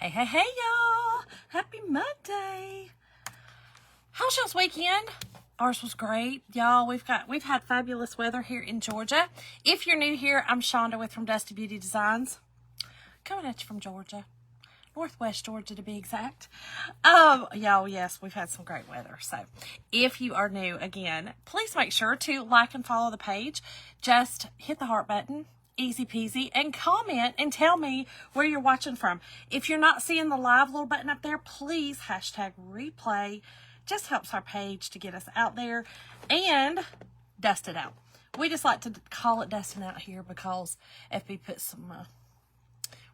Hey, y'all. Happy Monday. How's y'all's weekend? Ours was great. Y'all, we've had fabulous weather here in Georgia. If you're new here, I'm Shonda with From Dusty Beauty Designs. Coming at you from Georgia. Northwest Georgia to be exact. Y'all, yes, we've had some great weather. So if you are new, again, please make sure to like and follow the page. Just hit the heart button. Easy peasy, and comment and tell me where you're watching from. If you're not seeing the live little button up there, please hashtag replay. Just helps our page to get us out there and dust it out. We just like to call it dusting out here because FB put some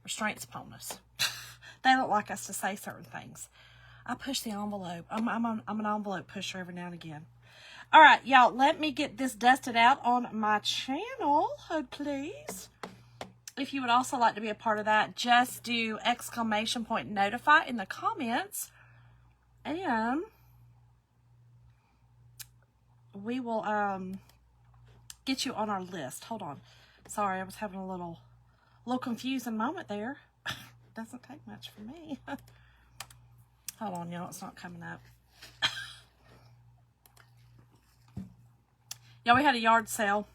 restraints upon us. They don't like us to say certain things. I push the envelope. I'm an envelope pusher every now and again. All right, y'all, let me get this dusted out on my channel, please. If you would also like to be a part of that, just do ! Notify in the comments. And we will get you on our list. Hold on. Sorry, I was having a little confusing moment there. Doesn't take much for me. Hold on, y'all, it's not coming up. Yeah, we had a yard sale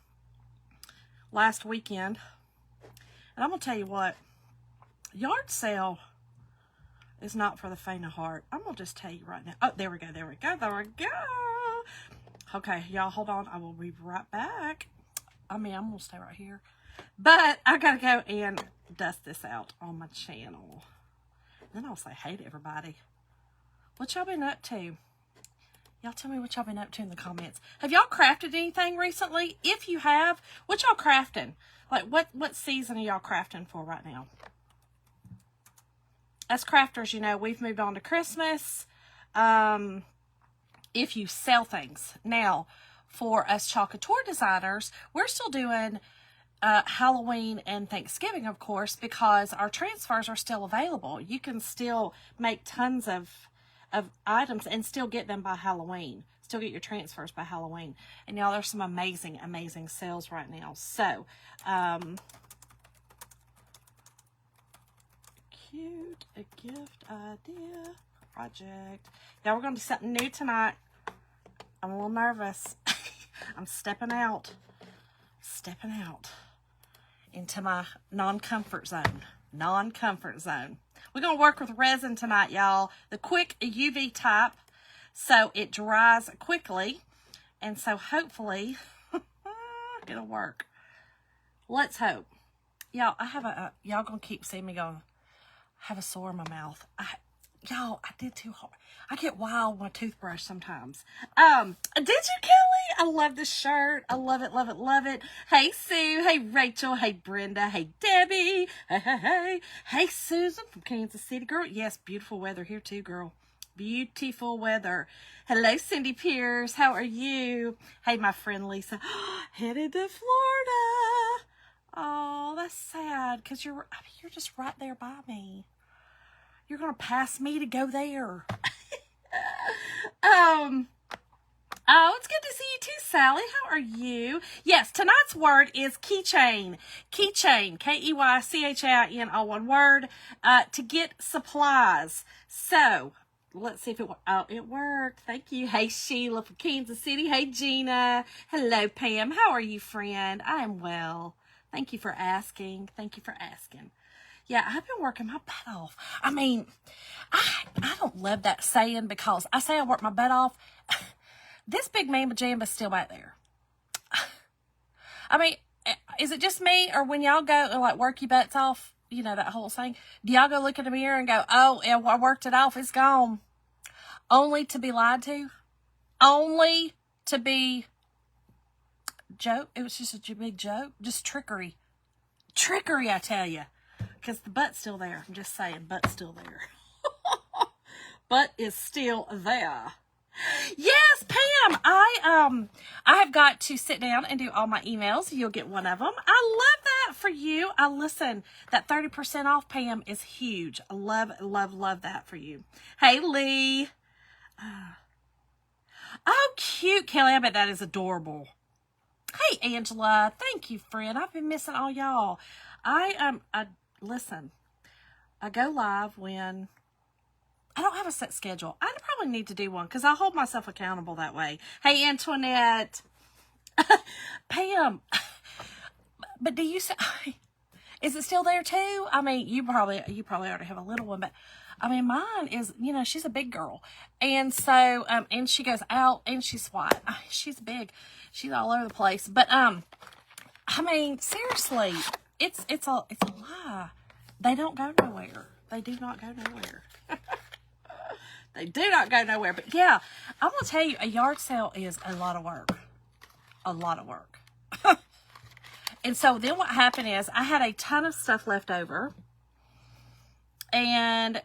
last weekend. And I'm going to tell you what, yard sale is not for the faint of heart. I'm going to just tell you right now. Oh, there we go. Okay, y'all, hold on. I will be right back. I'm going to stay right here. But I got to go and dust this out on my channel. Then I'll say hey to everybody. What y'all been up to? Y'all tell me what y'all been up to in the comments. Have y'all crafted anything recently? If you have, what y'all crafting? Like, what season are y'all crafting for right now? As crafters, you know, we've moved on to Christmas. If you sell things. Now, for us Chalkateur designers, we're still doing Halloween and Thanksgiving, of course, because our transfers are still available. You can still make tons of items and still get them by Halloween. Still get your transfers by Halloween. And y'all, there's some amazing, amazing sales right now. So, cute, a gift idea project. Now we're going to do something new tonight. I'm a little nervous. I'm stepping out into my non-comfort zone. We're going to work with resin tonight, y'all. The quick UV type, so it dries quickly. And so hopefully, it'll work. Let's hope. Y'all, I have y'all going to keep seeing me going, I have a sore in my mouth. Y'all, I did too hard. I get wild with my toothbrush sometimes. Did you, Kelly? I love this shirt. I love it, love it, love it. Hey, Sue. Hey, Rachel. Hey, Brenda. Hey, Debbie. Hey. Hey, Susan from Kansas City. Girl, yes, beautiful weather here too, girl. Beautiful weather. Hello, Cindy Pierce. How are you? Hey, my friend Lisa. Headed to Florida. Oh, that's sad because you're just right there by me. You're going to pass me to go there. Oh, it's good to see you too, Sally. How are you? Yes, tonight's word is keychain. Keychain, KEYCHAIN, all one word, to get supplies. So, let's see if it worked. Oh, it worked. Thank you. Hey, Sheila from Kansas City. Hey, Gina. Hello, Pam. How are you, friend? I am well. Thank you for asking. Yeah, I've been working my butt off. I mean, I don't love that saying because I say I work my butt off. This big man pajama's still back there. I mean, is it just me, or when y'all go and like work your butts off, you know, that whole thing, do y'all go look in the mirror and go, oh, yeah, I worked it off, it's gone? Only to be lied to? Only to be joke? It was just a big joke? Just trickery. Trickery, I tell you. Because the butt's still there. I'm just saying, butt's still there. Butt is still there. Yes, Pam, I have got to sit down and do all my emails. You'll get one of them. I love that for you. Listen, that 30% off, Pam, is huge. I love, love, love that for you. Hey, Lee. Oh, cute, Kelly. I bet that is adorable. Hey, Angela. Thank you, friend. I've been missing all y'all. Listen, I go live when I don't have a set schedule. I probably need to do one because I hold myself accountable that way. Hey, Antoinette. Pam. But do you say, is it still there too? I mean, you probably already have a little one, but I mean, mine is, you know, she's a big girl. And so, and she goes out and she's white. She's big. She's all over the place. But, I mean, seriously, it's a lie. They don't go nowhere. They do not go nowhere. They do not go nowhere. But yeah, I'm going to tell you, a yard sale is a lot of work. A lot of work. And so then what happened is I had a ton of stuff left over. And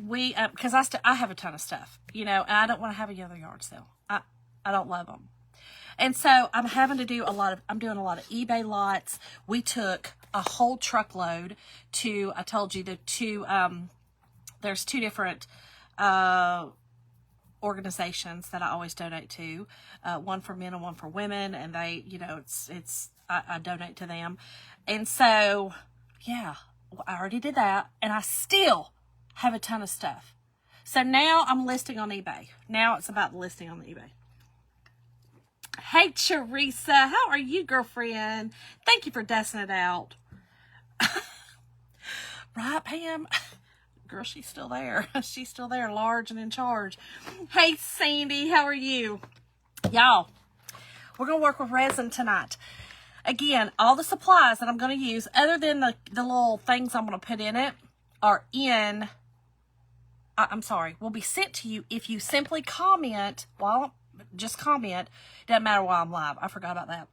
we, because I have a ton of stuff, you know, and I don't want to have another yard sale. I don't love them. And so I'm having to do I'm doing a lot of eBay lots. We took a whole truckload to, I told you, there's two different organizations that I always donate to, one for men and one for women, and they, you know, I donate to them. And so, yeah, I already did that, and I still have a ton of stuff. So now I'm listing on eBay. Now it's about the listing on eBay. Hey, Teresa, how are you, girlfriend? Thank you for dusting it out. Right, Pam? Girl, she's still there. She's still there, large and in charge. Hey, Sandy, how are you? Y'all, we're going to work with resin tonight. Again, all the supplies that I'm going to use, other than the little things I'm going to put in it, are in, will be sent to you if you simply comment, just comment. Doesn't matter while I'm live. I forgot about that.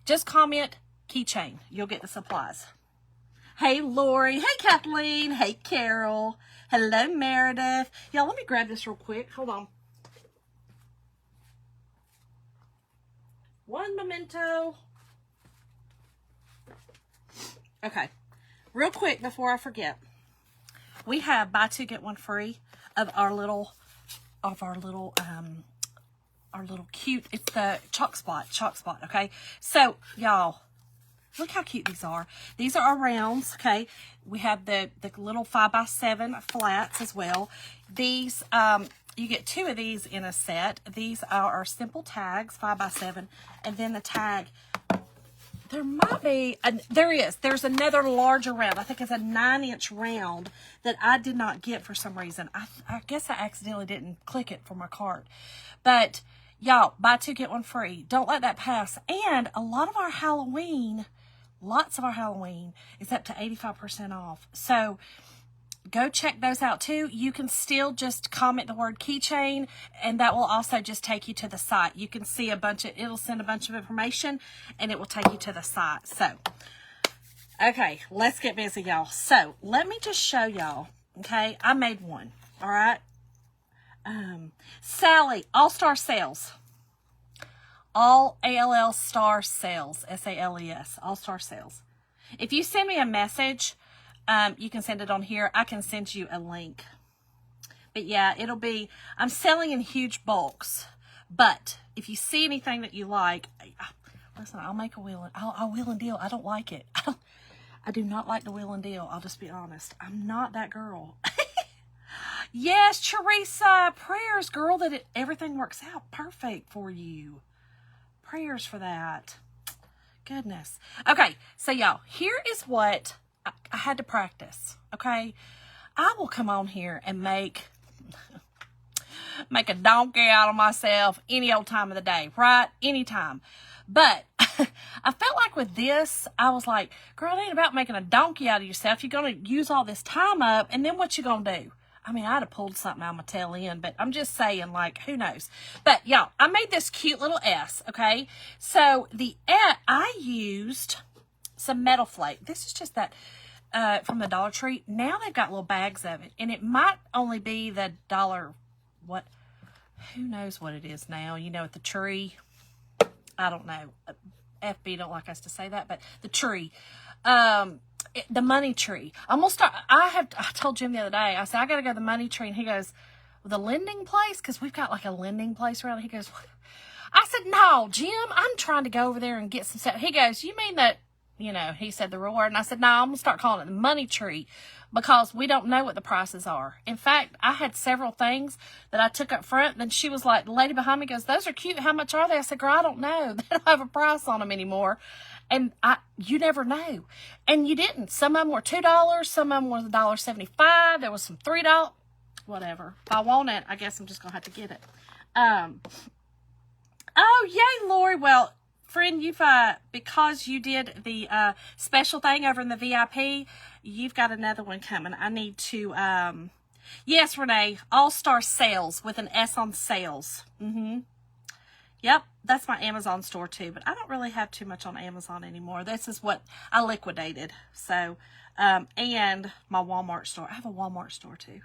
Just comment keychain. You'll get the supplies. Hey, Lori. Hey, Kathleen. Hey, Carol. Hello, Meredith. Y'all, let me grab this real quick. Hold on. One memento. Okay. Real quick before I forget. We have buy two, get one free of our little cute, it's the chalk spot, okay? So, y'all, look how cute these are. These are our rounds, okay? We have the little 5x7 flats as well. These, you get two of these in a set. These are our simple tags, 5x7, and then the tag, there might be, there's another larger round. I think it's a 9-inch round that I did not get for some reason. I guess I accidentally didn't click it for my cart. But, y'all, buy two, get one free. Don't let that pass. And a lot of our Halloween, lots of our Halloween is up to 85% off. So, go check those out too. You can still just comment the word keychain, and that will also just take you to the site. You can see it'll send a bunch of information, and it will take you to the site. So, okay, let's get busy, y'all. So, let me just show y'all, okay? I made one, all right? Sally, All-Star Sales. All ALL Star Sales, S-A-L-E-S, All-Star Sales. If you send me a message, you can send it on here. I can send you a link. But yeah, I'm selling in huge bulks. But if you see anything that you like, listen, I'll make a wheel and deal. I don't like it. I do not like the wheel and deal. I'll just be honest. I'm not that girl. Yes, Teresa, prayers, girl, that everything works out perfect for you. Prayers for that. Goodness. Okay, so y'all, here is what I had to practice, okay? I will come on here and make a donkey out of myself any old time of the day, right? Anytime. But I felt like with this, I was like, girl, it ain't about making a donkey out of yourself. You're going to use all this time up, and then what you going to do? I mean, I'd have pulled something out of my tail end, but I'm just saying, like, who knows? But, y'all, I made this cute little S, okay? So, I used some metal flake. This is just that from the Dollar Tree. Now they've got little bags of it, and it might only be the $1, what? Who knows what it is now? You know, at the tree. I don't know. FB don't like us to say that, but the tree. The money tree. I told Jim the other day, I said, I got to go to the money tree. And he goes, the lending place? Because we've got like a lending place around. He goes, I said, no, Jim, I'm trying to go over there and get some stuff. He goes, you mean that you know, he said the real word. And I said, no, I'm going to start calling it the money tree because we don't know what the prices are. In fact, I had several things that I took up front. Then she was like, the lady behind me goes, those are cute. How much are they? I said, girl, I don't know. They don't have a price on them anymore. And you never know. And you didn't. Some of them were $2. Some of them was $1.75. There was some $3. Whatever. If I want it, I guess I'm just going to have to get it. Oh, yay, Lori. Well, friend, you've, because you did the special thing over in the VIP, you've got another one coming. I need to, yes, Renee, All-Star Sales with an S on sales. Yep, that's my Amazon store too, but I don't really have too much on Amazon anymore. This is what I liquidated. So, and my Walmart store. I have a Walmart store too.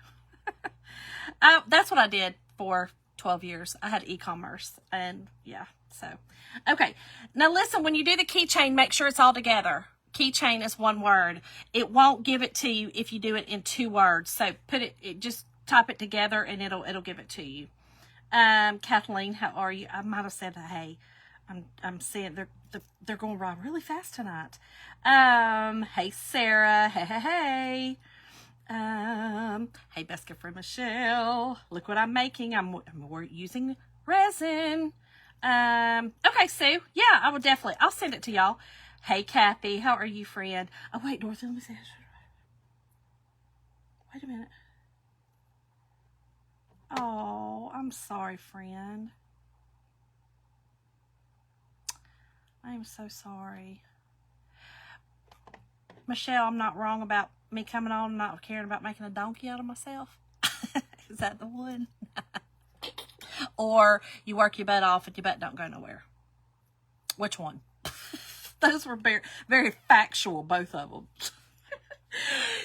That's what I did for 12 years. I had e-commerce, and yeah, so. Okay, now listen, when you do the keychain, make sure it's all together. Keychain is one word. It won't give it to you if you do it in 2 words. So put it, just type it together and it'll give it to you. Kathleen, how are you? I might have said, hey, I'm seeing they're going wrong really fast tonight. Hey Sarah, hey. Hey, best gift for Michelle. Look what I'm making. I'm using resin. Okay, Sue. Yeah, I will definitely. I'll send it to y'all. Hey, Kathy. How are you, friend? Oh, wait, Dorothy, let me see. Wait a minute. Oh, I'm sorry, friend. I am so sorry. Michelle, I'm not wrong about me coming on and not caring about making a donkey out of myself. Is that the one? Or you work your butt off and your butt don't go nowhere. Which one? Those were very, very factual, both of them.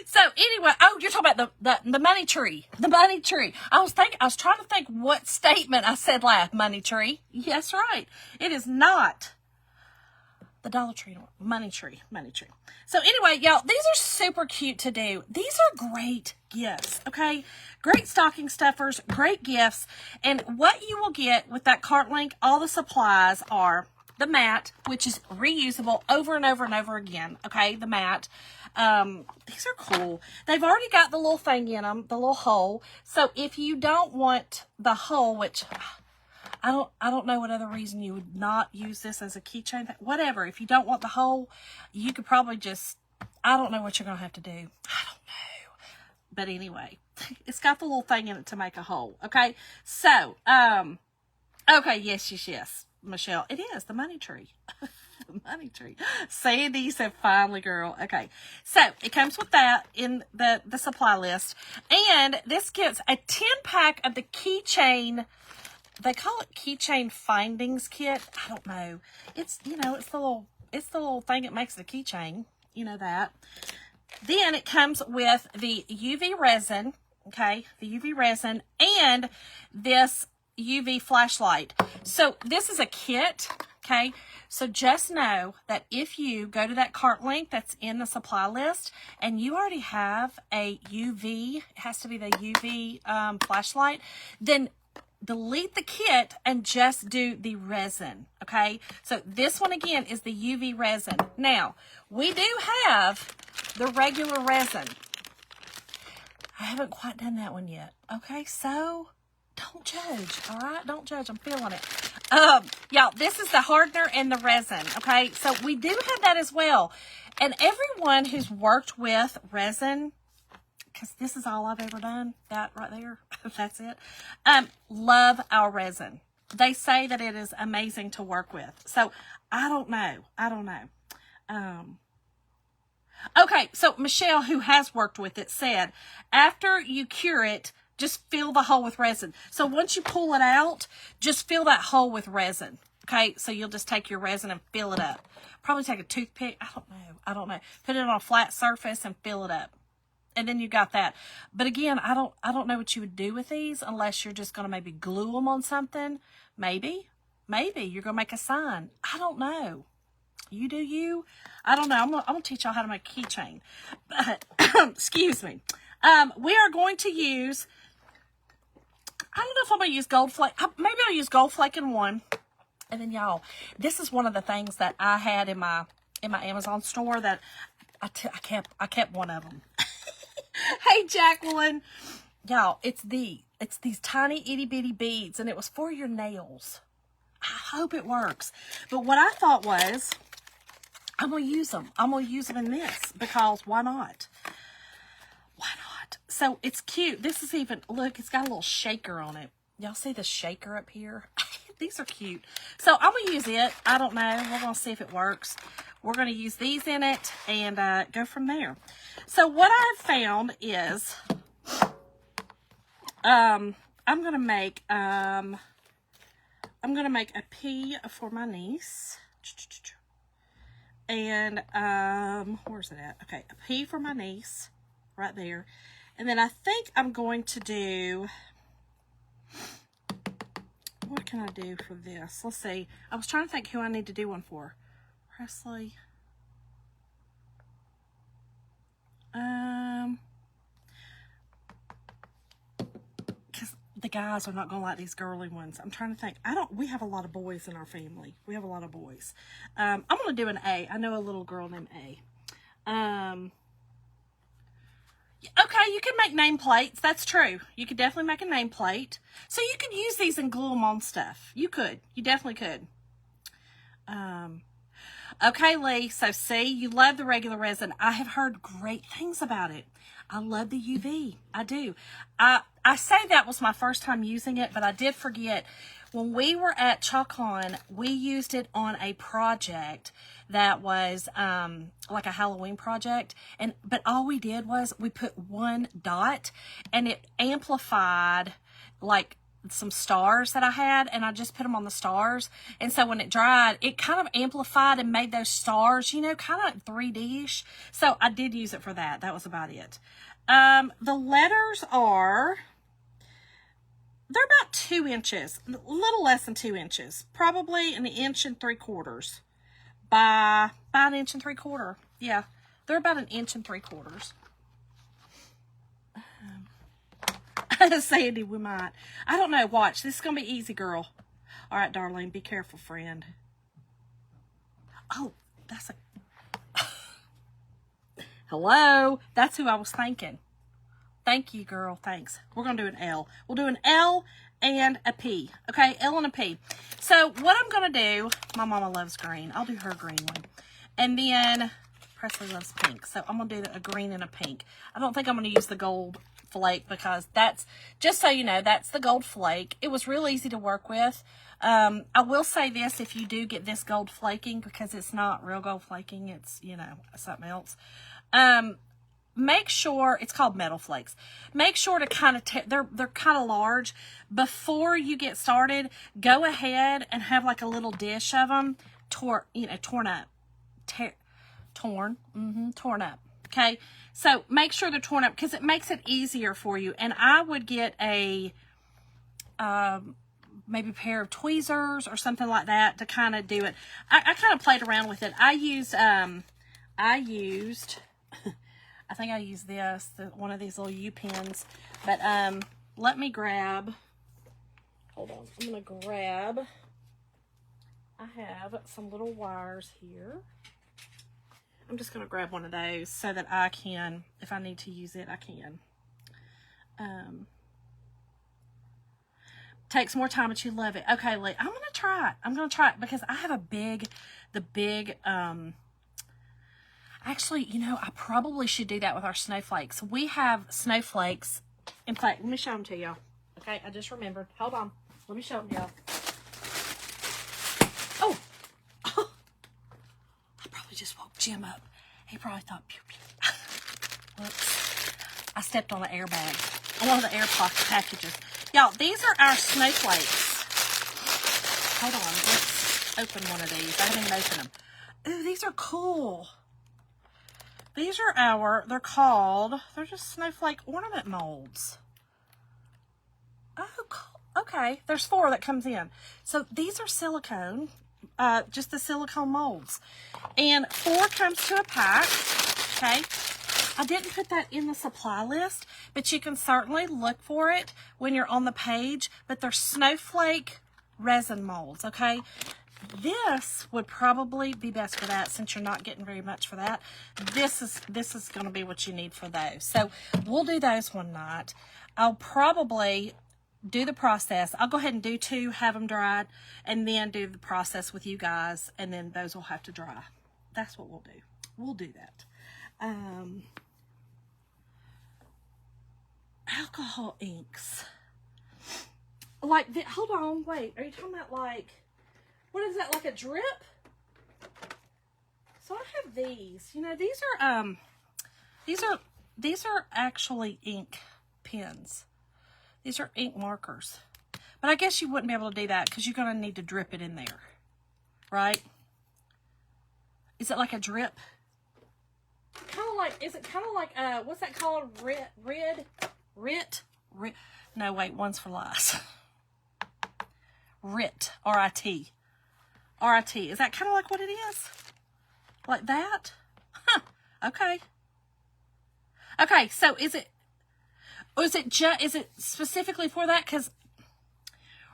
So anyway, oh, you're talking about the money tree. The money tree. I was trying to think what statement I said last. Money tree. Yes, right. It is not the Dollar Tree, money tree. So anyway, y'all, these are super cute to do. These are great gifts, okay? Great stocking stuffers, great gifts. And what you will get with that cart link, all the supplies are the mat, which is reusable over and over and over again, okay? The mat. These are cool. They've already got the little thing in them, the little hole. So if you don't want the hole, which I don't know what other reason you would not use this as a keychain. Whatever. If you don't want the hole, you could probably just, I don't know what you're going to have to do. I don't know. But anyway, it's got the little thing in it to make a hole. Okay. So, okay. Yes. Michelle, it is the money tree. The money tree. Sandy said, finally, girl. Okay. So it comes with that in the supply list. And this gets a 10-pack of the keychain. They call it keychain findings kit. I don't know. It's, you know, it's the little thing that makes the keychain. You know that. Then it comes with the UV resin. Okay. The UV resin and this UV flashlight. So this is a kit. Okay. So just know that if you go to that cart link that's in the supply list and you already have a UV, it has to be the UV flashlight, then delete the kit and just do the resin, okay? So this one, again, is the UV resin. Now, we do have the regular resin. I haven't quite done that one yet, okay? So, don't judge, all right? Don't judge. I'm feeling it. Y'all, this is the hardener and the resin, okay? So, we do have that as well. And everyone who's worked with resin, because this is all I've ever done, that right there, that's it, love our resin. They say that it is amazing to work with. So, I don't know. Okay, so Michelle, who has worked with it, said, after you cure it, just fill the hole with resin. So, once you pull it out, just fill that hole with resin. Okay, so you'll just take your resin and fill it up. Probably take a toothpick, I don't know. Put it on a flat surface and fill it up. And then you got that. But again, I don't know what you would do with these unless you're just going to maybe glue them on something. Maybe you're going to make a sign. I don't know. You do you. I don't know. I'm going to teach y'all how to make a keychain. But, excuse me. We are going to use, I don't know if I'm going to use gold flake. Maybe I'll use gold flake in one. And then y'all, this is one of the things that I had in my in my Amazon store that I kept one of them. Hey, Jacqueline. Y'all, it's these tiny itty bitty beads, and it was for your nails. I hope it works. But what I thought was, I'm going to use them. I'm going to use them in this because why not? Why not? So it's cute. This is even, look, it's got a little shaker on it. Y'all see the shaker up here? These are cute. So I'm going to use it. I don't know. We're going to see if it works. We're going to use these in it and go from there. So what I've found is I'm going to make a P for my niece. And where's it at? Okay, a P for my niece right there. And then I think I'm going to do, what can I do for this? Let's see. I was trying to think who I need to do one for. Presley. Because the guys are not going to like these girly ones. I'm trying to think. We have a lot of boys in our family. We have a lot of boys. I'm going to do an A. I know a little girl named A. Okay, you can make nameplates. That's true. You could definitely make a nameplate. So you could use these and glue them on stuff. You could. You definitely could. Okay, Lee. So see, you love the regular resin. I have heard great things about it. I love the UV. I do. I say that was my first time using it, but I did forget. When we were at CHEYCHAIN, we used it on a project that was like a Halloween project, but all we did was we put one dot, and it amplified like some stars that I had, and I just put them on the stars. And so when it dried, it kind of amplified and made those stars, you know, kind of like 3D-ish. So I did use it for that. That was about it. The letters are, they're about 2 inches, a little less than 2 inches, probably 1 3/4 inches by 1 3/4 inches. Yeah, they're about 1 3/4 inches. Sandy, we might. I don't know. Watch. This is going to be easy, girl. All right, Darlene. Be careful, friend. Oh, that's a... Hello. That's who I was thinking. Thank you, girl. Thanks. We're going to do an L. We'll do an L and a P. Okay, L and a P. So what I'm going to do... My mama loves green. I'll do her green one. And then Presley loves pink. So I'm going to do a green and a pink. I don't think I'm going to use the gold flake because that's, just so you know, that's the gold flake. It was real easy to work with. I will say this, if you do get this gold flaking, because it's not real gold flaking, it's, you know, something else. Make sure, it's called metal flakes. Make sure to kind of, they're kind of large. Before you get started, go ahead and have like a little dish of them torn up. Torn up. Okay, so make sure they're torn up because it makes it easier for you. And I would get a maybe a pair of tweezers or something like that to kind of do it. I kind of played around with it. I think I used this, one of these little U-pins. But let me grab, hold on, I'm going to grab, I have some little wires here. I'm just going to grab one of those so that I can, if I need to use it, I can. Takes more time, but you love it. Okay, Lee, I'm going to try it. I'm going to try it because I have actually, you know, I probably should do that with our snowflakes. We have snowflakes. In fact, let me show them to y'all. Okay, I just remembered. Hold on. Let me show them to y'all. Oh. I probably just woke Jim up. He probably thought, pew, pew. Whoops. I stepped on an airbag. On one of the air packages. Y'all, these are our snowflakes. Hold on. Let's open one of these. I haven't even opened them. Ooh, these are cool. These are they're just snowflake ornament molds. Oh, cool. Okay. There's 4 that comes in. So these are silicone, just the silicone molds. And 4 comes to a pack. Okay. I didn't put that in the supply list, but you can certainly look for it when you're on the page. But they're snowflake resin molds. Okay. this would probably be best for that since you're not getting very much for that. This is going to be what you need for those. So we'll do those one night. I'll probably do the process. I'll go ahead and do 2, have them dried, and then do the process with you guys, and then those will have to dry. That's what we'll do. We'll do that. Alcohol inks. Like, hold on, wait. Are you talking about like, what is that, like a drip? So I have these. You know, these are actually ink pens. These are ink markers. But I guess you wouldn't be able to do that because you're going to need to drip it in there. Right? Is it like a drip? Kind of like, is it kind of like, what's that called? Rit? No, wait, one's for lies. Rit. R-I-T. R-I-T. Is that kind of like what it is? Like that? Huh. Okay. Okay, so is it specifically for that? Because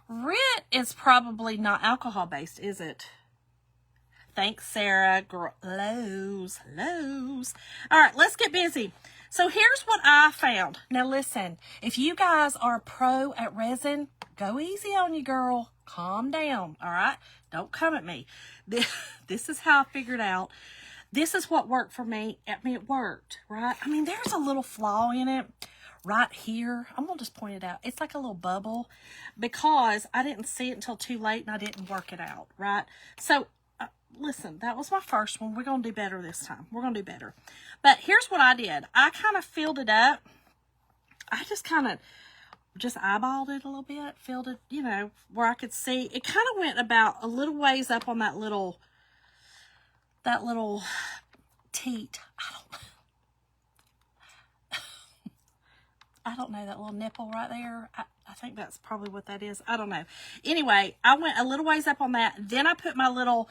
Rit is probably not alcohol based, is it? Thanks, Sarah. Lows. All right, let's get busy. So here's what I found. Now listen, if you guys are a pro at resin, go easy on you, girl. Calm down, all right? Don't come at me. This is how I figured out. This is what worked for me. I mean, it worked, right? I mean, there's a little flaw in it right here. I'm going to just point it out. It's like a little bubble because I didn't see it until too late and I didn't work it out, right? So, listen, that was my first one. We're going to do better this time. We're going to do better. But here's what I did. I kind of filled it up. I just kind of eyeballed it a little bit, filled it, you know, where I could see. It kind of went about a little ways up on that little teat. I don't know, that little nipple right there. I think that's probably what that is. I don't know. Anyway, I went a little ways up on that. Then I put my little,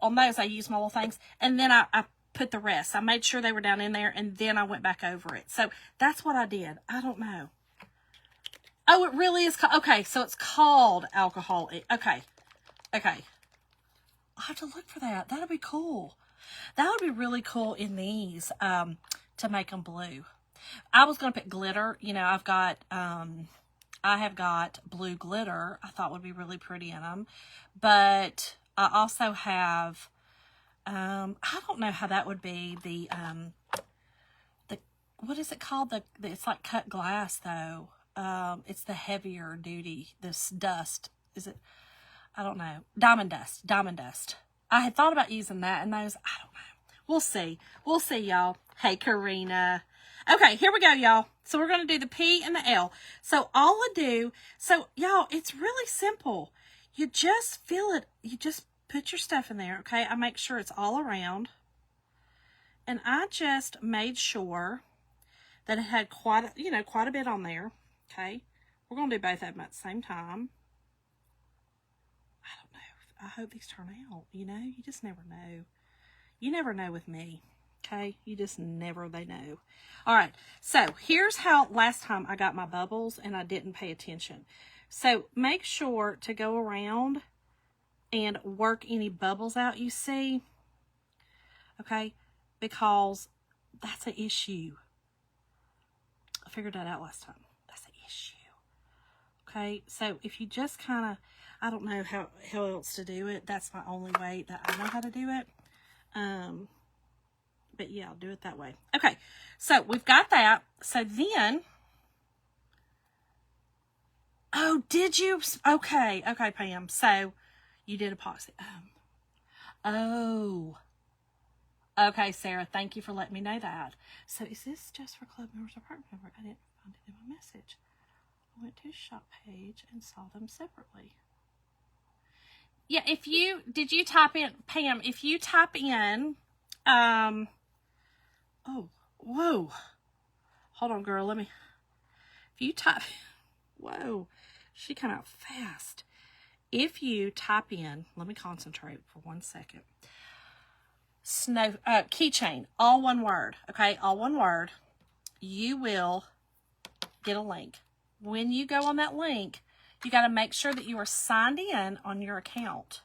on those I used my little things, and then I put the rest. I made sure they were down in there, and then I went back over it. So that's what I did. I don't know. Oh, it really is called, okay, so it's called alcohol. Okay. I'll have to look for that. That'll be cool. That would be really cool in these, to make them blue. I was going to put glitter. You know, I have got blue glitter. I thought would be really pretty in them. But I also have, I don't know how that would be. The what is it called? It's like cut glass though. It's the heavier duty, this dust. Is it? I don't know. Diamond dust. I had thought about using that and those. I don't know. We'll see. We'll see, y'all. Hey, Karina. Okay, here we go, y'all. So we're going to do the P and the L. So all I do, so y'all, it's really simple. You just fill it. You just put your stuff in there, okay? I make sure it's all around. And I just made sure that it had quite a bit on there, okay? We're going to do both of them at the same time. I don't know. I hope these turn out, you know? You just never know. You never know with me. Okay, you just never, they know. All right, so here's how last time I got my bubbles and I didn't pay attention. So make sure to go around and work any bubbles out you see. Okay, because that's an issue. I figured that out last time. That's an issue. Okay, so if you just kind of, I don't know how else to do it. That's my only way that I know how to do it. But yeah, I'll do it that way. Okay, so we've got that. So then, oh, did you? Okay, Pam. So you did epoxy. Oh. Okay, Sarah, thank you for letting me know that. So is this just for club members or partner members? I didn't find it in my message. I went to shop page and saw them separately. Yeah, did you type in, Pam, if you type in, oh, whoa. Hold on, girl, if you type, whoa, she came out fast. If you type in, let me concentrate for 1 second. KEYCHAIN, all one word, okay, all one word. You will get a link. When you go on that link, you got to make sure that you are signed in on your account.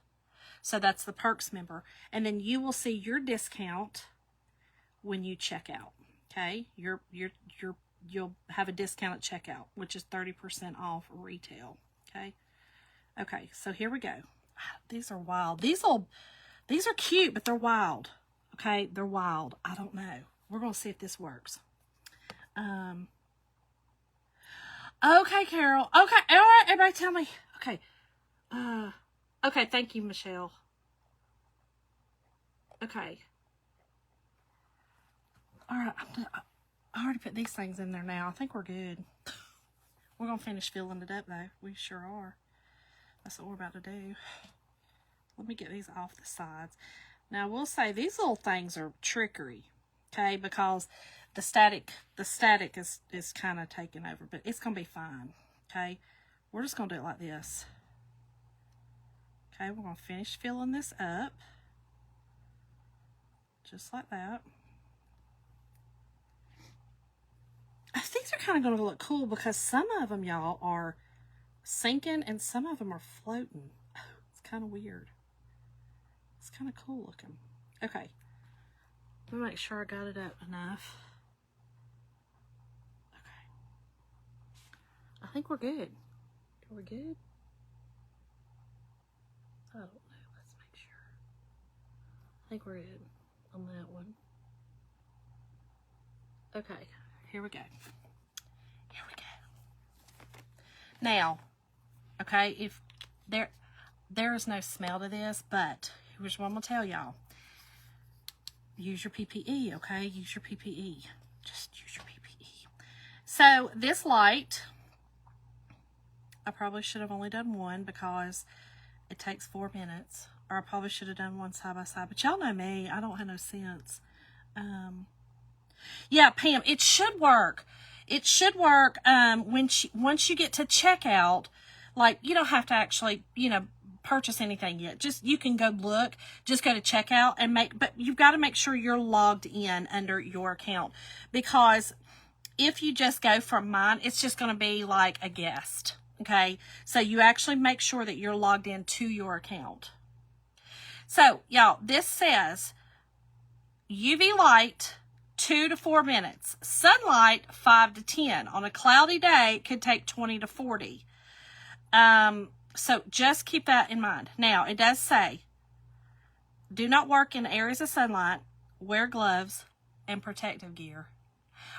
So that's the perks member. And then you will see your discount when you check out. Okay? You'll have a discount at checkout, which is 30% off retail. Okay? Okay, so here we go. These are wild. These are cute, but they're wild. Okay, they're wild. I don't know. We're going to see if this works. Okay, Carol. Okay, all right, everybody tell me. Okay. Okay, thank you, Michelle. Okay. All right, I already put these things in there now. I think we're good. We're going to finish filling it up, though. We sure are. That's what we're about to do. Let me get these off the sides. Now, we'll say these little things are trickery, okay, because the static is kind of taking over, but it's going to be fine, okay? We're just going to do it like this. Okay, we're going to finish filling this up. Just like that. These are kind of going to look cool because some of them, y'all, are sinking and some of them are floating. It's kind of weird. It's kind of cool looking. Okay. Let me make sure I got it up enough. Okay. I think we're good. Are we good? I don't know. Let's make sure. I think we're good on that one. Okay. Here we go. Here we go. Now, okay, if there is no smell to this, but here's what I'm going to tell y'all. Use your PPE, okay? Use your PPE. Just use your PPE. So, this light, I probably should have only done one because it takes 4 minutes. Or I probably should have done one side by side. But y'all know me. I don't have no sense. Yeah, Pam, it should work. It should work once you get to checkout. Like, you don't have to actually, purchase anything yet. Just, you can go look. Just go to checkout and but you've got to make sure you're logged in under your account. Because if you just go from mine, it's just going to be like a guest. Okay? So you actually make sure that you're logged in to your account. So, y'all, this says UV light 2 to 4 minutes. Sunlight 5 to 10. On a cloudy day, it could take 20 to 40. So just keep that in mind. Now, it does say, do not work in areas of sunlight, wear gloves, and protective gear.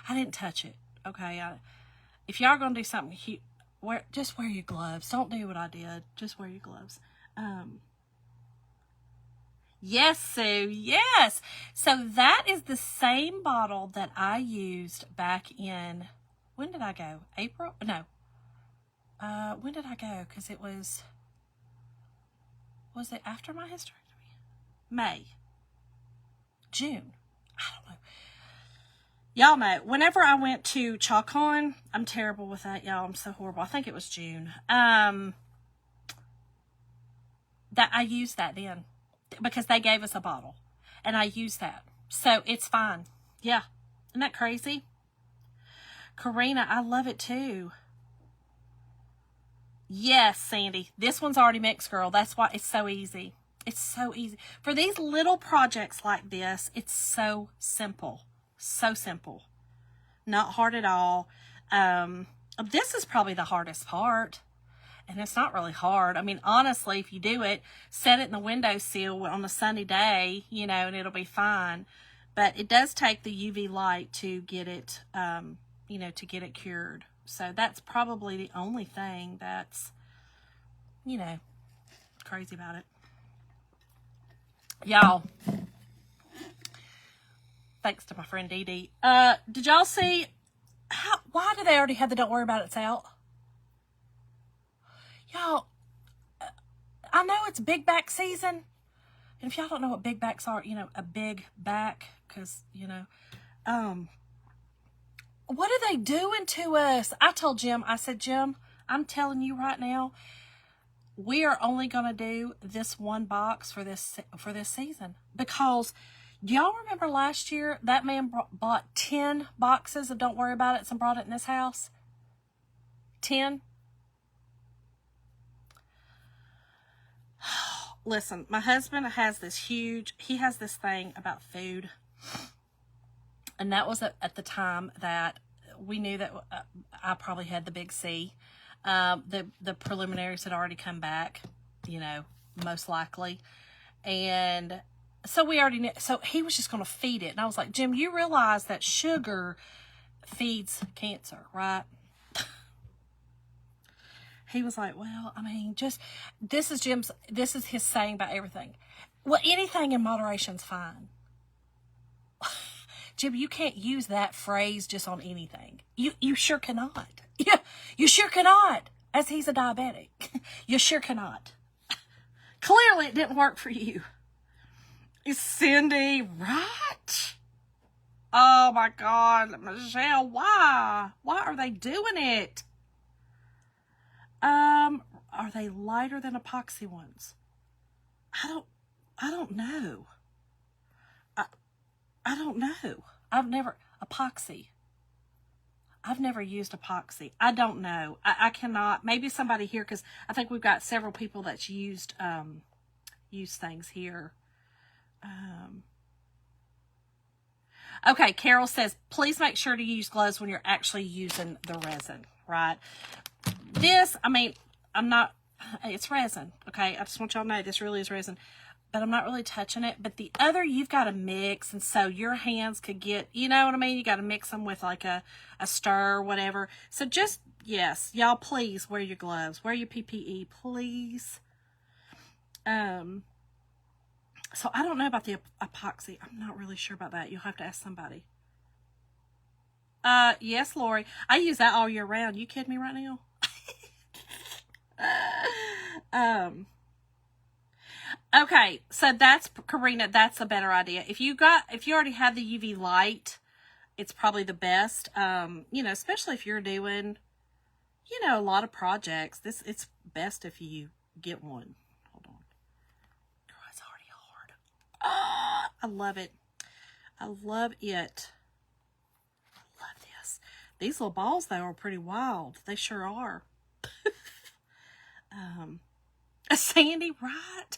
I didn't touch it, okay? If y'all are going to do something, just wear your gloves. Don't do what I did. Just wear your gloves. Yes, Sue, yes. So that is the same bottle that I used back in, when did I go? April? No. When did I go? Because it was it after my hysterectomy? May. June. I don't know. Y'all know, whenever I went to KEYCHAIN, I'm terrible with that, y'all. I'm so horrible. I think it was June. That I used that then. Because they gave us a bottle. And I used that. So, it's fine. Yeah. Isn't that crazy? Karina, I love it too. Yes, Sandy. This one's already mixed, girl. That's why it's so easy. It's so easy. For these little projects like this, it's so simple. So simple. Not hard at all. This is probably the hardest part. And it's not really hard. I mean, honestly, if you do it, set it in the windowsill on a sunny day, and it'll be fine. But it does take the UV light to get it, to get it cured. So that's probably the only thing that's, crazy about it. Y'all, thanks to my friend Dee Dee. Did y'all see, why do they already have the Don't Worry About It's out? Y'all, I know it's big back season. And if y'all don't know what big backs are, a big back, because, what are they doing to us? I told Jim, I said, Jim, I'm telling you right now, we are only going to do this one box for this season. Because, do y'all remember last year, that man bought 10 boxes of Don't Worry About It and brought it in this house? 10? listen, my husband has this he has this thing about food. And that was at the time that we knew that I probably had the big C. The preliminaries had already come back, you know, most likely. And so we already knew. So he was just going to feed it. And I was like, Jim, you realize that sugar feeds cancer, right? He was like, well, I mean, this is his saying about everything. Well, anything in moderation's fine. Jim, you can't use that phrase just on anything. You sure cannot. Yeah, you sure cannot. As he's a diabetic. You sure cannot. Clearly it didn't work for you. Is Cindy right? Oh my God, Michelle, why? Why are they doing it? Are they lighter than epoxy ones? I don't know. I don't know. I've never used epoxy. I don't know. I cannot. Maybe somebody here, because I think we've got several people that's used things here. Okay, Carol says, please make sure to use gloves when you're actually using the resin, right? This, I mean, it's resin, okay? I just want y'all to know this really is resin. But I'm not really touching it. But the other, you've got to mix, and so your hands could get, you know what I mean? You got to mix them with like a stir or whatever. So just, yes, y'all please wear your gloves. Wear your PPE, please. So I don't know about the epoxy. I'm not really sure about that. You'll have to ask somebody. Yes, Lori. I use that all year round. You kidding me right now? Okay, so that's, Karina, that's a better idea. If you already have the UV light, it's probably the best. You know, especially if you're doing, you know, a lot of projects. It's best if you get one. Hold on. Girl, it's already hard. Ah, I love it. I love it. I love this. These little balls, though, are pretty wild. They sure are. Sandy, right?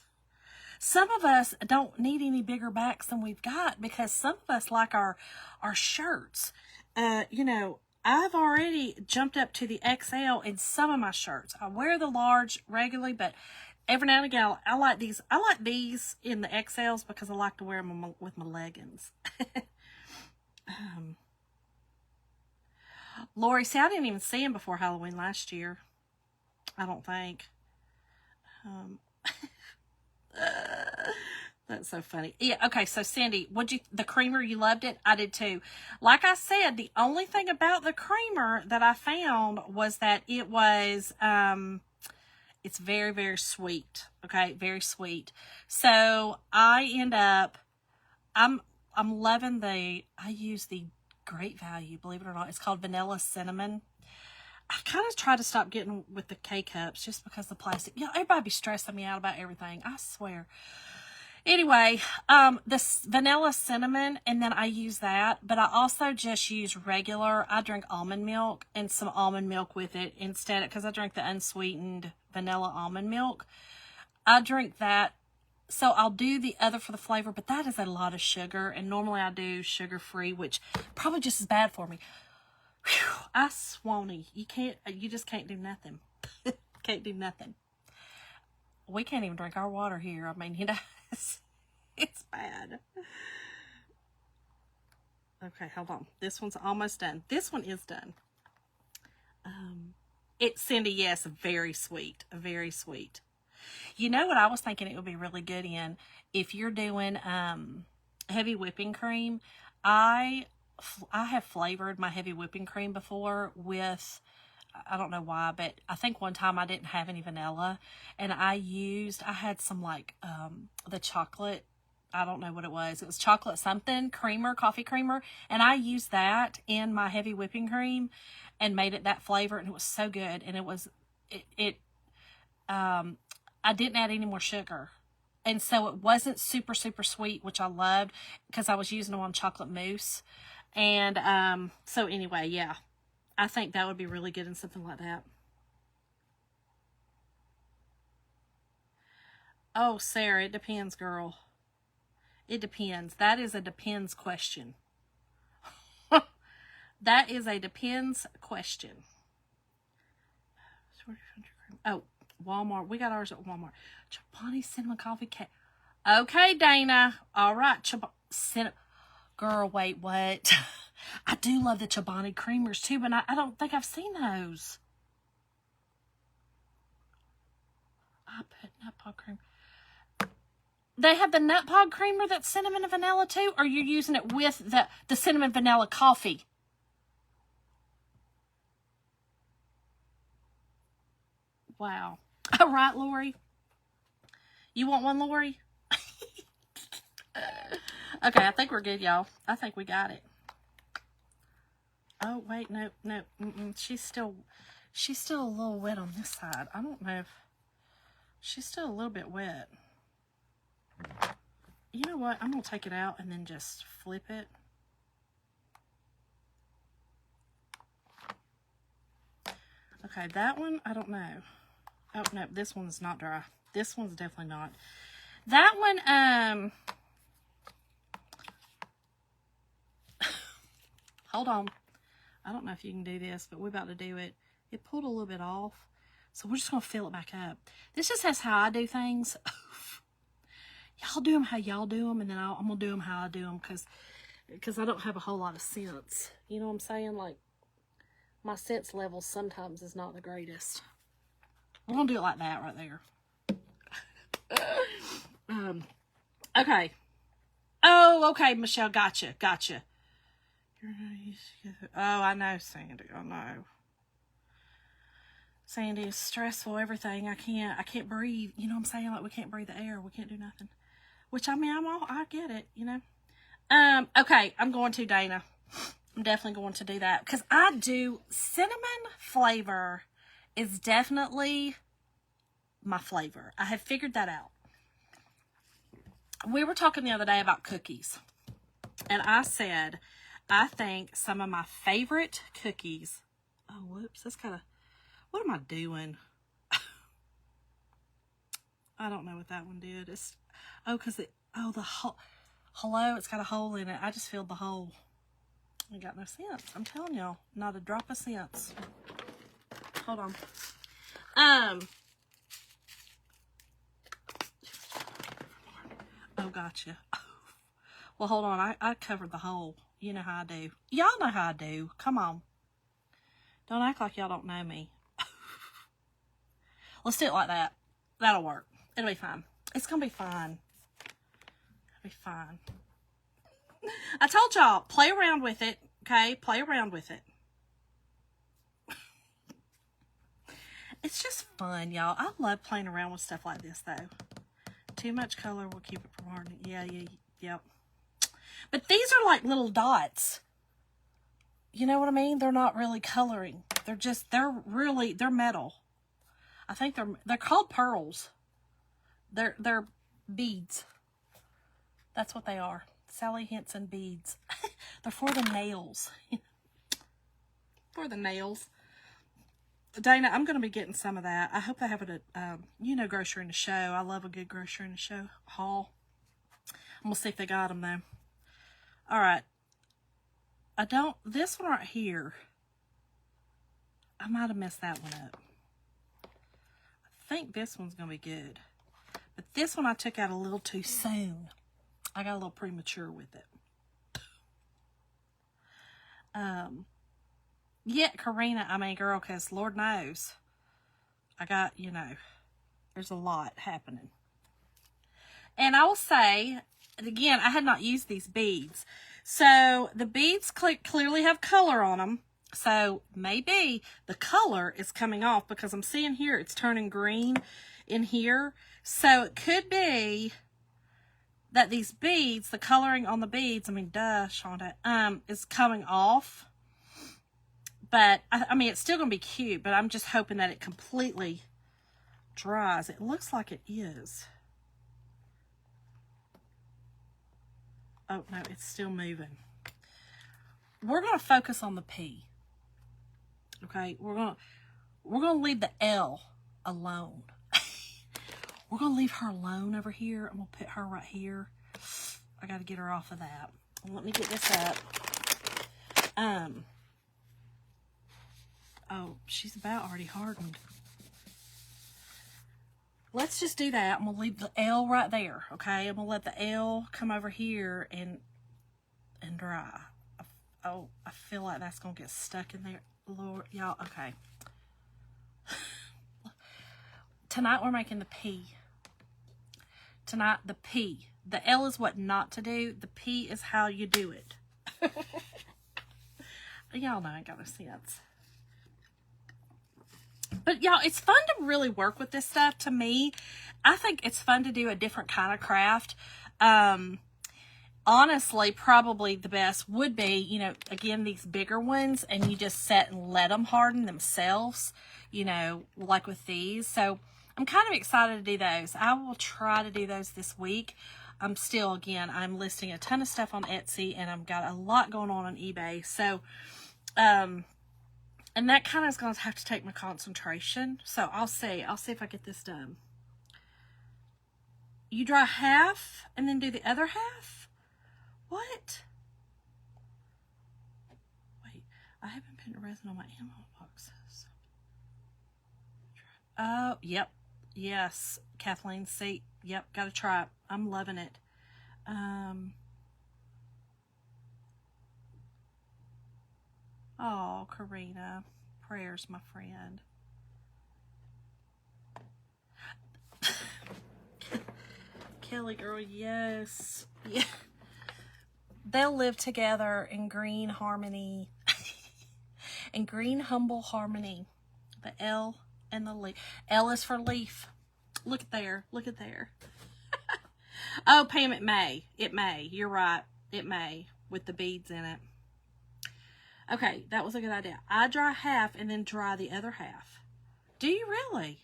Some of us don't need any bigger backs than we've got, because some of us like our shirts. You know, I've already jumped up to the XL in some of my shirts. I wear the large regularly, but every now and again, I like these. I like these in the XLs because I like to wear them with my leggings. Lori, see, I didn't even see him before Halloween last year. I don't think. That's so funny. Yeah, okay, so Cindy, the creamer, you loved it? I did too. Like I said, the only thing about the creamer that I found was that it was, it's very, very sweet. Okay, very sweet. So I end up, I'm loving I use the Great Value, believe it or not. It's called Vanilla Cinnamon. I kind of try to stop getting with the K-cups just because the plastic. You know, everybody be stressing me out about everything. I swear. Anyway, this vanilla cinnamon, and then I use that. But I also just use regular. I drink almond milk and some almond milk with it instead, because I drink the unsweetened vanilla almond milk. I drink that. So I'll do the other for the flavor, but that is a lot of sugar. And normally I do sugar-free, which probably just as bad for me. Whew, I swanny. You just can't do nothing. Can't do nothing. We can't even drink our water here. I mean, you know, it's bad. Okay, hold on. This one's almost done. This one is done. It's Cindy, yes, very sweet. Very sweet. You know what I was thinking it would be really good in? If you're doing heavy whipping cream, I have flavored my heavy whipping cream before with, I don't know why, but I think one time I didn't have any vanilla, and I had some like the chocolate, I don't know what it was. It was chocolate something creamer, coffee creamer, and I used that in my heavy whipping cream and made it that flavor, and it was so good. And I didn't add any more sugar. And so it wasn't super, super sweet, which I loved because I was using them on chocolate mousse. And so anyway, yeah, I think that would be really good in something like that. Oh, Sarah, it depends, girl. It depends. That is a depends question. That is a depends question. Oh, Walmart. We got ours at Walmart. Chobani cinnamon coffee cake. Okay, Dana. All right. Girl, wait, what? I do love the Chobani creamers too, but I don't think I've seen those. I put nut pod cream. They have the nut pod creamer that's cinnamon and vanilla too, or you're using it with the cinnamon vanilla coffee? Wow. All right, Lori. You want one, Lori? Okay, I think we're good, y'all. I think we got it. Oh, wait, no. She's still a little wet on this side. I don't know if she's still a little bit wet. You know what? I'm going to take it out and then just flip it. Okay, that one, I don't know. Oh, no, this one's not dry. This one's definitely not. That one, hold on. I don't know if you can do this, but we're about to do it. It pulled a little bit off, so we're just going to fill it back up. This just has how I do things. Y'all do them how y'all do them, and then I'm going to do them how I do them, because I don't have a whole lot of sense. You know what I'm saying? Like, my sense level sometimes is not the greatest. We're going to do it like that right there. Okay. Oh, okay, Michelle, gotcha. Oh, I know, Sandy. I know. Sandy is stressful, everything. I can't breathe. You know what I'm saying? Like, we can't breathe the air. We can't do nothing. Which, I mean, I get it, you know. Okay, I'm going to, Dana. I'm definitely going to do that. Because I do, cinnamon flavor is definitely my flavor. I have figured that out. We were talking the other day about cookies. And I said, I think some of my favorite cookies. Oh, whoops. That's kind of, what am I doing? I don't know what that one did. It's, oh, because the hole. Hello, it's got a hole in it. I just filled the hole. I got no sense. I'm telling y'all, not a drop of sense. Hold on. Oh, gotcha. Well, hold on. I covered the hole. You know how I do. Y'all know how I do. Come on. Don't act like y'all don't know me. Let's do it like that. That'll work. It'll be fine. It's going to be fine. It'll be fine. I told y'all, play around with it. Okay? Play around with it. It's just fun, y'all. I love playing around with stuff like this, though. Too much color will keep it from hardening. Yep. But these are like little dots. You know what I mean? They're not really coloring. They're metal. I think they're called pearls. They're beads. That's what they are. Sally Henson beads. They're for the nails. For the nails. Dana, I'm going to be getting some of that. I hope they have it at, Grocery in the Show. I love a good Grocery in the Show haul. I'm going to see if they got them, though. All right. This one right here, I might have messed that one up. I think this one's going to be good. But this one I took out a little too soon. I got a little premature with it. Yeah, Karina, I mean, girl, because Lord knows, I got, there's a lot happening. And I will say, again, I had not used these beads. So the beads clearly have color on them. So maybe the color is coming off because I'm seeing here it's turning green in here. So it could be that these beads, the coloring on the beads, I mean, duh, Shonda, is coming off. But, I mean, it's still going to be cute, but I'm just hoping that it completely dries. It looks like it is. Oh, no, it's still moving. We're going to focus on the P. Okay? We're going to leave the L alone. We're going to leave her alone over here. I'm going to put her right here. I got to get her off of that. Let me get this up. Oh, she's about already hardened. Let's just do that. I'm going to leave the L right there, okay? I'm going to let the L come over here and dry. Oh, I feel like that's going to get stuck in there. Lord, y'all, okay. Tonight we're making the P. Tonight, the P. The L is what not to do. The P is how you do it. Y'all know I ain't got no sense. But y'all, it's fun to really work with this stuff. To me, I think it's fun to do a different kind of craft. Honestly, probably the best would be, you know, again, these bigger ones, and you just set and let them harden themselves, you know, like with these. So I'm kind of excited to do those. I will try to do those this week. I'm still, again, I'm listing a ton of stuff on Etsy, and I've got a lot going on eBay. So, and that kind of is going to have to take my concentration. So I'll see if I get this done. You draw half and then do the other half? What? Wait, I haven't put resin on my ammo boxes. Oh, yep. Yes, Kathleen, see, yep, got to try it. I'm loving it. Oh, Karina, prayers, my friend. Kelly girl, yes. Yeah. They'll live together in green harmony. In green humble harmony. The L and the leaf. L is for leaf. Look at there. Look at there. Oh, Pam, it may. It may. You're right. It may. With the beads in it. Okay, that was a good idea. I dry half and then dry the other half. Do you really?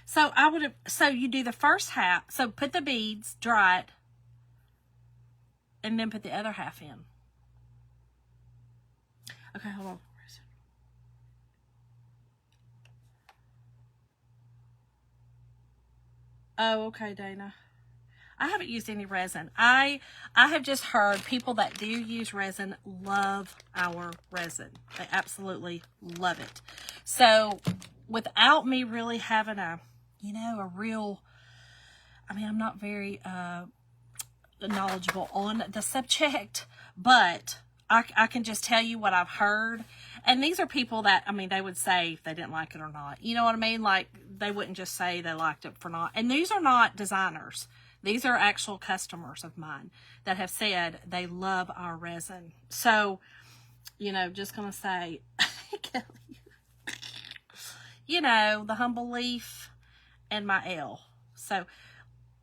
So I would have, so you do the first half, so put the beads, dry it, and then put the other half in. Okay, hold on. Oh, okay, Dana. I haven't used any resin. I have just heard people that do use resin love our resin. They absolutely love it. So without me really having a, you know, a real, I mean, I'm not very knowledgeable on the subject, but I can just tell you what I've heard. And these are people that, I mean, they would say if they didn't like it or not. You know what I mean? Like, they wouldn't just say they liked it for not. And these are not designers. These are actual customers of mine that have said they love our resin. So, you know, just going to say, Kelly, you know, the humble leaf and my L. So,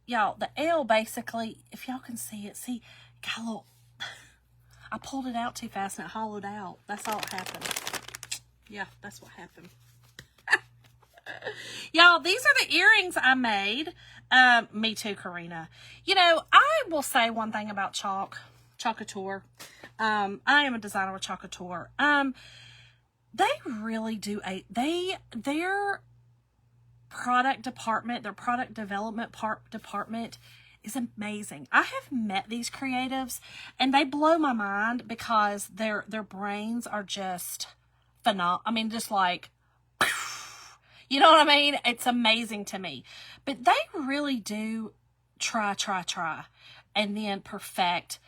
y'all, the L basically, if y'all can see it, see, got a little, I pulled it out too fast and it hollowed out. That's all that happened. Yeah, that's what happened. Y'all, these are the earrings I made. Me too, Karina. You know, I will say one thing about Chalk-Couture. I am a designer with Chalk-Couture. They really do their product department, their product development department is amazing. I have met these creatives and they blow my mind because their brains are just phenomenal. I mean, just like, you know what I mean? It's amazing to me. But they really do try, and then perfect,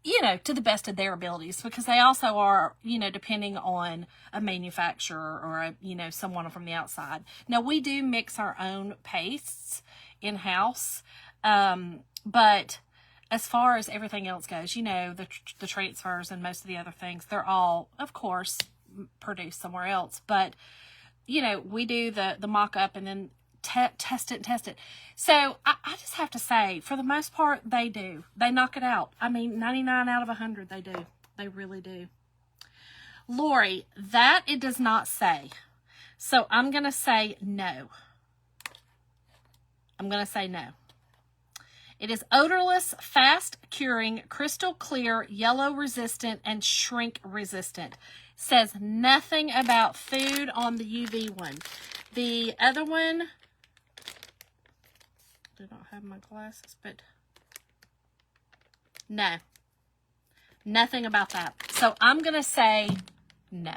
you know, to the best of their abilities, because they also are, you know, depending on a manufacturer or, a, you know, someone from the outside. Now, we do mix our own pastes in-house, but as far as everything else goes, you know, the transfers and most of the other things, they're all, of course, produced somewhere else. But you know, we do the mock-up and then test it. So I just have to say, for the most part, they do. They knock it out. I mean, 99 out of 100, they do. They really do. Lori, that it does not say. So I'm going to say no. I'm going to say no. It is odorless, fast curing, crystal clear, yellow resistant, and shrink resistant. Says nothing about food on the UV one. The other one, do not have my glasses, but no. Nothing about that. So I'm going to say no.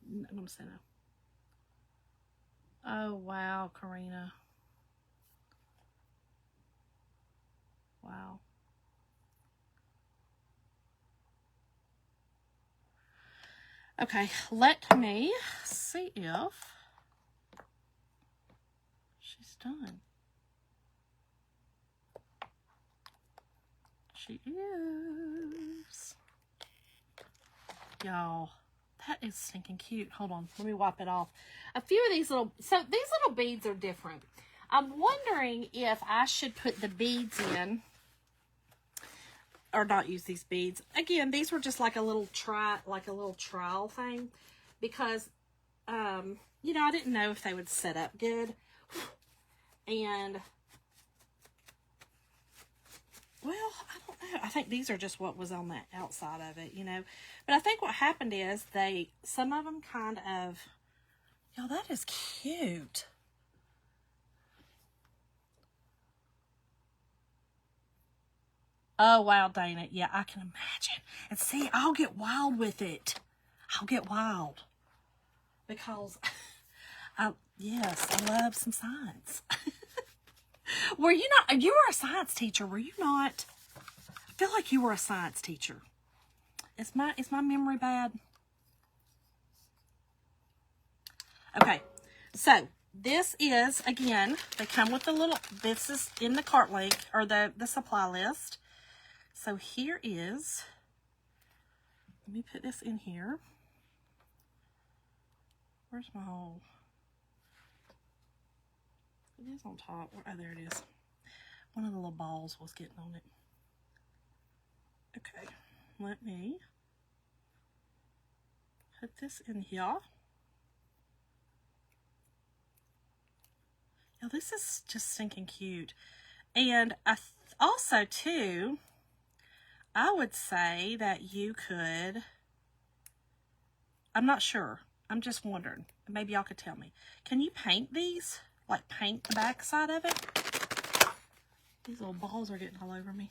I'm going to say no. Oh, wow, Karina. Wow. Okay, let me see if she's done. She is. Y'all, that is stinking cute. Hold on, let me wipe it off. A few of these little, so these little beads are different. I'm wondering if I should put the beads in or not use these beads. Again, these were just like a little trial thing because, you know, I didn't know if they would set up good. And, well, I don't know. I think these are just what was on the outside of it, you know. But I think what happened is some of them kind of, y'all, that is cute. Oh, wow, Dana. Yeah, I can imagine. And see, I'll get wild with it. I'll get wild. Because, yes, I love some science. You were a science teacher, were you not? I feel like you were a science teacher. Is my memory bad? Okay, so this is, again, they come with this is in the cart link, or the supply list. So here is, let me put this in here. Where's my hole? It is on top. Oh, there it is. One of the little balls was getting on it. Okay, let me put this in here. Now this is just stinking cute. And also too, I would say that you could, I'm not sure. I'm just wondering. Maybe y'all could tell me. Can you paint these? Like paint the back side of it? These little balls are getting all over me.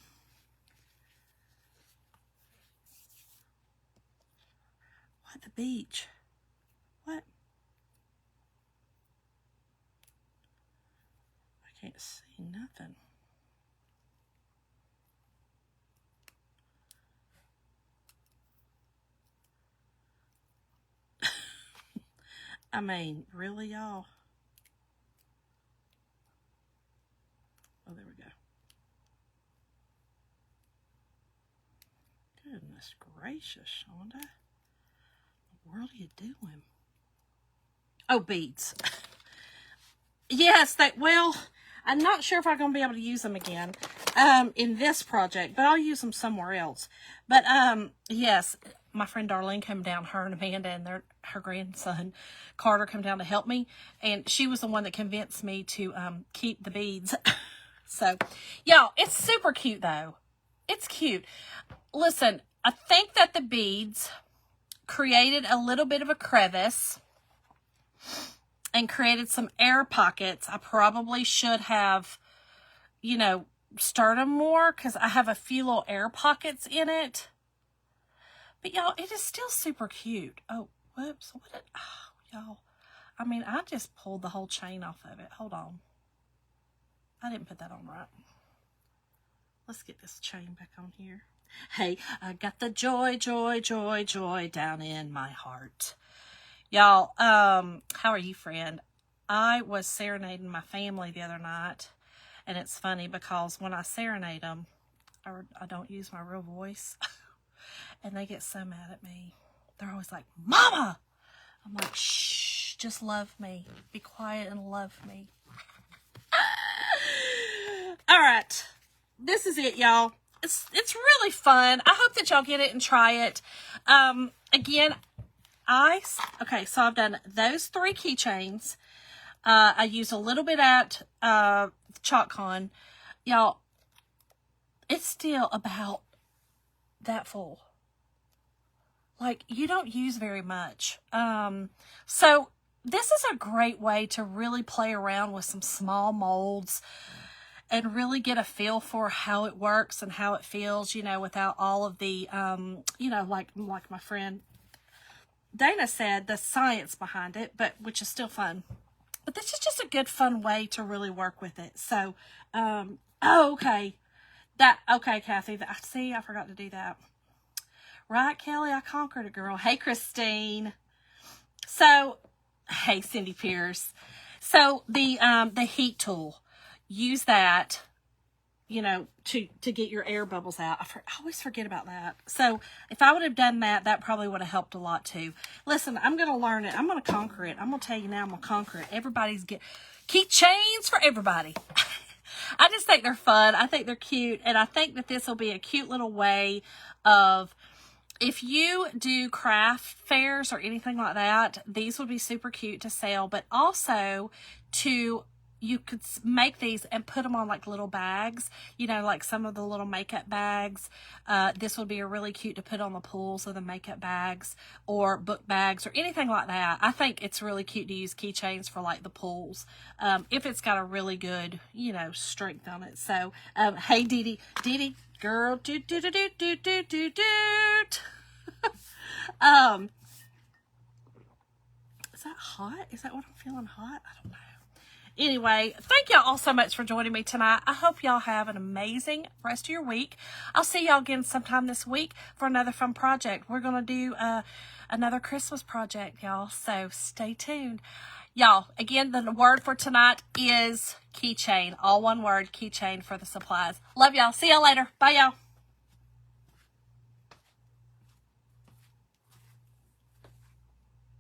What, the beach? What? I can't see nothing. I mean, really, y'all? Oh, there we go. Goodness gracious, Shonda. What are you doing? Oh, beads. Yes, well, I'm not sure if I'm going to be able to use them again in this project, but I'll use them somewhere else. But, yes, my friend Darlene came down, her and Amanda and her grandson, Carter, come down to help me. And she was the one that convinced me to keep the beads. So, y'all, it's super cute, though. It's cute. Listen, I think that the beads created a little bit of a crevice and created some air pockets. I probably should have, you know, stirred them more because I have a few little air pockets in it. But, y'all, it is still super cute. Oh, whoops. Y'all, I mean, I just pulled the whole chain off of it. Hold on. I didn't put that on right. Let's get this chain back on here. Hey, I got the joy, joy, joy, joy down in my heart. Y'all, how are you, friend? I was serenading my family the other night, and it's funny because when I serenade them, I don't use my real voice, and they get so mad at me. They're always like, Mama! I'm like, shh, just love me. Be quiet and love me. All right, this is it, y'all. It's really fun. I hope that y'all get it and try it. Again, okay, so I've done those 3 keychains. I used a little bit at ChalkCon. Y'all, it's still about that full. Like, you don't use very much. So this is a great way to really play around with some small molds and really get a feel for how it works and how it feels, you know, without all of the, you know, like my friend Dana said, the science behind it, but which is still fun. But this is just a good, fun way to really work with it. So, oh, okay. Okay, Kathy, see, I forgot to do that. Right, Kelly, I conquered it, girl. Hey, Christine. So, hey, Cindy Pierce. So, the heat tool, use that, you know, to get your air bubbles out. I always forget about that. So, if I would have done that, that probably would have helped a lot, too. Listen, I'm going to learn it. I'm going to conquer it. I'm going to tell you now, I'm going to conquer it. Everybody's keychains for everybody. I just think they're fun. I think they're cute. And I think that this will be a cute little way of, if you do craft fairs or anything like that, these would be super cute to sell. But also, you could make these and put them on like little bags, you know, like some of the little makeup bags. This would be a really cute to put on the pools of the makeup bags or book bags or anything like that. I think it's really cute to use keychains for like the pools, if it's got a really good, you know, strength on it. So, hey, Dee Dee, girl, doot. Is that hot? Is that what I'm feeling hot? I don't know. Anyway, thank y'all all so much for joining me tonight. I hope y'all have an amazing rest of your week. I'll see y'all again sometime this week for another fun project. We're going to do another Christmas project, y'all. So stay tuned. Y'all, again, the word for tonight is keychain. All one word, keychain for the supplies. Love y'all. See y'all later. Bye, y'all.